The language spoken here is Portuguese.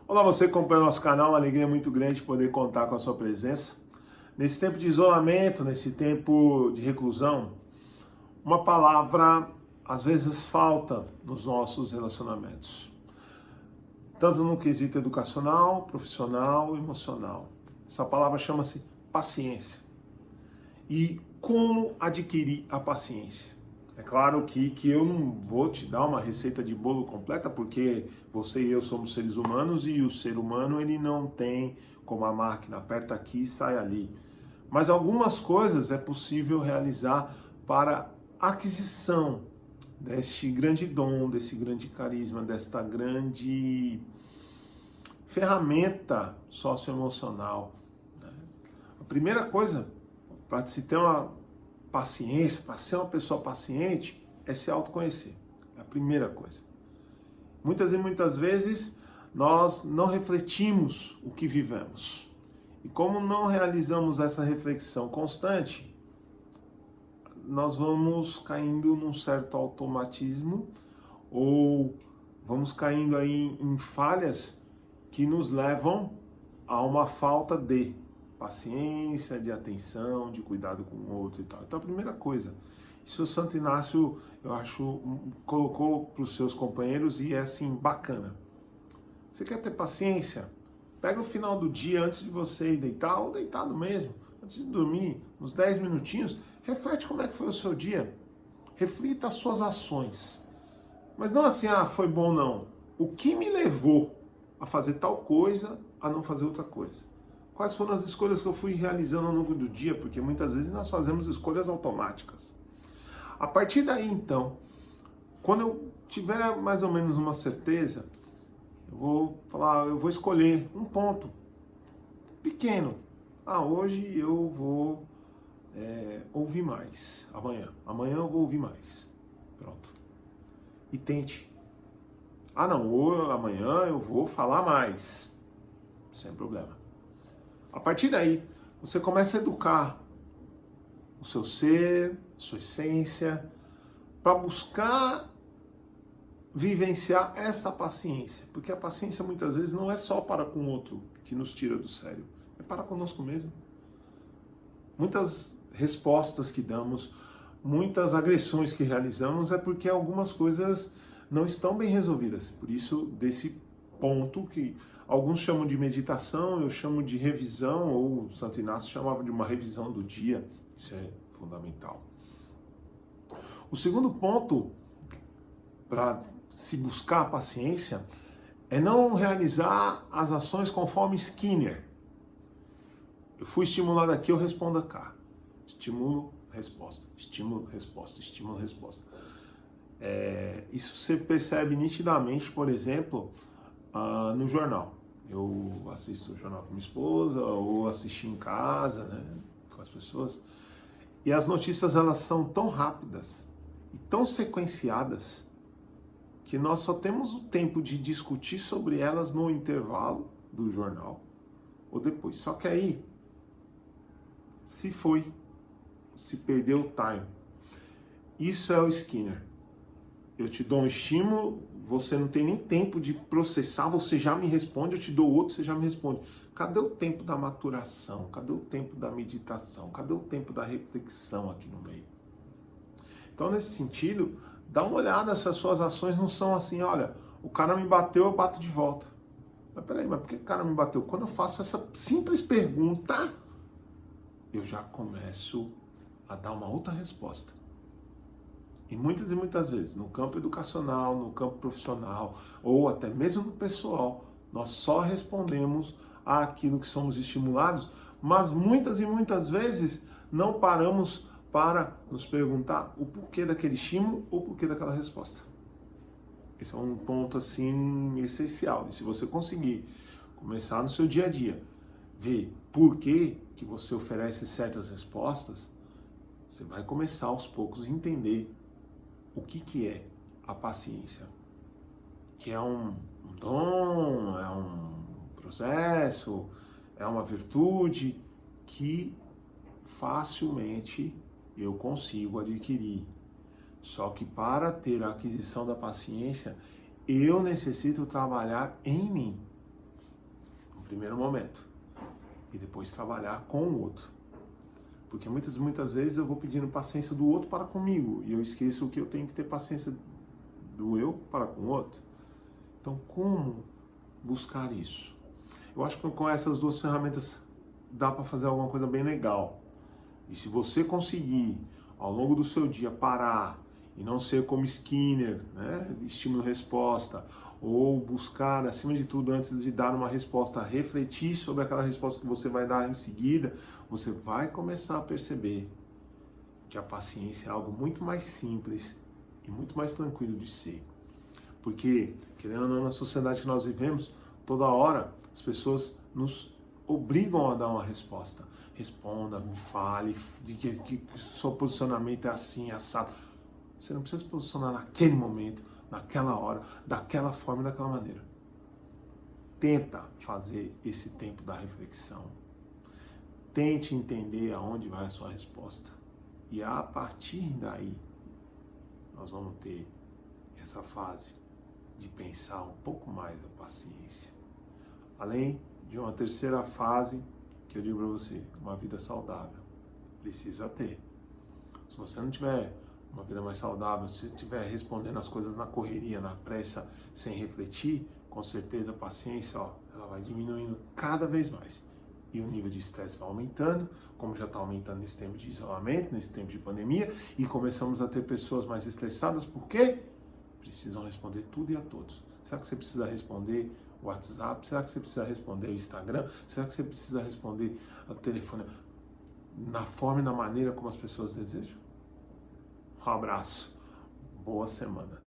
Olá, você que acompanha o nosso canal, uma alegria muito grande poder contar com a sua presença. Nesse tempo de isolamento, nesse tempo de reclusão, uma palavra às vezes falta nos nossos relacionamentos, tanto no quesito educacional, profissional, emocional. Essa palavra chama-se paciência. E como adquirir a paciência? É claro que eu não vou te dar uma receita de bolo completa, porque você e eu somos seres humanos e o ser humano ele não tem como a máquina, aperta aqui e sai ali. Mas algumas coisas é possível realizar para aquisição deste grande dom, desse grande carisma, desta grande ferramenta socioemocional. A primeira coisa, para se ter uma paciência, para ser uma pessoa paciente, é se autoconhecer. É a primeira coisa. Muitas e muitas vezes nós não refletimos o que vivemos. E como não realizamos essa reflexão constante, nós vamos caindo num certo automatismo ou vamos caindo aí em falhas que nos levam a uma falta de paciência, de atenção, de cuidado com o outro e tal. Então a primeira coisa, isso o Santo Inácio, eu acho, colocou para os seus companheiros e é assim, bacana. Você quer ter paciência? Pega o final do dia antes de você ir deitar, ou deitado mesmo, antes de dormir, uns 10 minutinhos, reflete como é que foi o seu dia. Reflita as suas ações. Mas não assim, foi bom não. O que me levou a fazer tal coisa, a não fazer outra coisa? Quais foram as escolhas que eu fui realizando ao longo do dia? Porque muitas vezes nós fazemos escolhas automáticas. A partir daí, então, quando eu tiver mais ou menos uma certeza, eu vou escolher um ponto pequeno. Hoje eu vou ouvir mais. Amanhã eu vou ouvir mais. Pronto. E tente. Amanhã eu vou falar mais. Sem problema. A partir daí, você começa a educar o seu ser, sua essência, para buscar vivenciar essa paciência. Porque a paciência muitas vezes não é só para com o outro que nos tira do sério, é para conosco mesmo. Muitas respostas que damos, muitas agressões que realizamos é porque algumas coisas não estão bem resolvidas. Por isso, desse ponto que alguns chamam de meditação, eu chamo de revisão, ou o Santo Inácio chamava de uma revisão do dia. Isso é fundamental. O segundo ponto para se buscar a paciência é não realizar as ações conforme Skinner. Eu fui estimulado aqui, eu respondo cá. Estímulo, resposta. Estímulo, resposta. Estímulo, resposta. Isso você percebe nitidamente, por exemplo, no jornal. Eu assisto o jornal com minha esposa, ou assisti em casa, né, com as pessoas. E as notícias, elas são tão rápidas e tão sequenciadas que nós só temos o tempo de discutir sobre elas no intervalo do jornal ou depois. Só que aí, se perdeu o time. Isso é o Skinner. Eu te dou um estímulo, você não tem nem tempo de processar, você já me responde, eu te dou outro, você já me responde. Cadê o tempo da maturação? Cadê o tempo da meditação? Cadê o tempo da reflexão aqui no meio? Então, nesse sentido, dá uma olhada se as suas ações não são assim, olha, o cara me bateu, eu bato de volta. Mas peraí, por que o cara me bateu? Quando eu faço essa simples pergunta, eu já começo a dar uma outra resposta. E muitas vezes, no campo educacional, no campo profissional, ou até mesmo no pessoal, nós só respondemos àquilo que somos estimulados, mas muitas e muitas vezes não paramos para nos perguntar o porquê daquele estímulo ou o porquê daquela resposta. Esse é um ponto assim essencial. E se você conseguir começar no seu dia a dia, ver por que você oferece certas respostas, você vai começar aos poucos a entender o que é a paciência. Que é um dom, é um processo, é uma virtude que facilmente eu consigo adquirir. Só que para ter a aquisição da paciência, eu necessito trabalhar em mim. primeiro momento. E depois trabalhar com o outro. Porque muitas vezes eu vou pedindo paciência do outro para comigo. E eu esqueço que eu tenho que ter paciência do eu para com o outro. Então, como buscar isso? Eu acho que com essas duas ferramentas dá para fazer alguma coisa bem legal. E se você conseguir, ao longo do seu dia, parar e não ser como Skinner, né, estímulo-resposta, ou buscar, acima de tudo, antes de dar uma resposta, refletir sobre aquela resposta que você vai dar em seguida, você vai começar a perceber que a paciência é algo muito mais simples e muito mais tranquilo de ser. Porque, querendo ou não, na sociedade que nós vivemos, toda hora as pessoas nos obrigam a dar uma resposta. Responda, me fale, de que seu posicionamento é assim, assado. Você não precisa se posicionar naquele momento, naquela hora, daquela forma e daquela maneira. Tenta fazer esse tempo da reflexão. Tente entender aonde vai a sua resposta. E a partir daí, nós vamos ter essa fase de pensar um pouco mais a paciência. Além de uma terceira fase, que eu digo para você, uma vida saudável. Precisa ter. Se você não tiver uma vida mais saudável, se estiver respondendo as coisas na correria, na pressa, sem refletir, com certeza a paciência, ela vai diminuindo cada vez mais. E o nível de estresse vai aumentando, como já está aumentando nesse tempo de isolamento, nesse tempo de pandemia, e começamos a ter pessoas mais estressadas, por quê? Precisam responder tudo e a todos. Será que você precisa responder o WhatsApp? Será que você precisa responder o Instagram? Será que você precisa responder o telefone na forma e na maneira como as pessoas desejam? Um abraço, boa semana.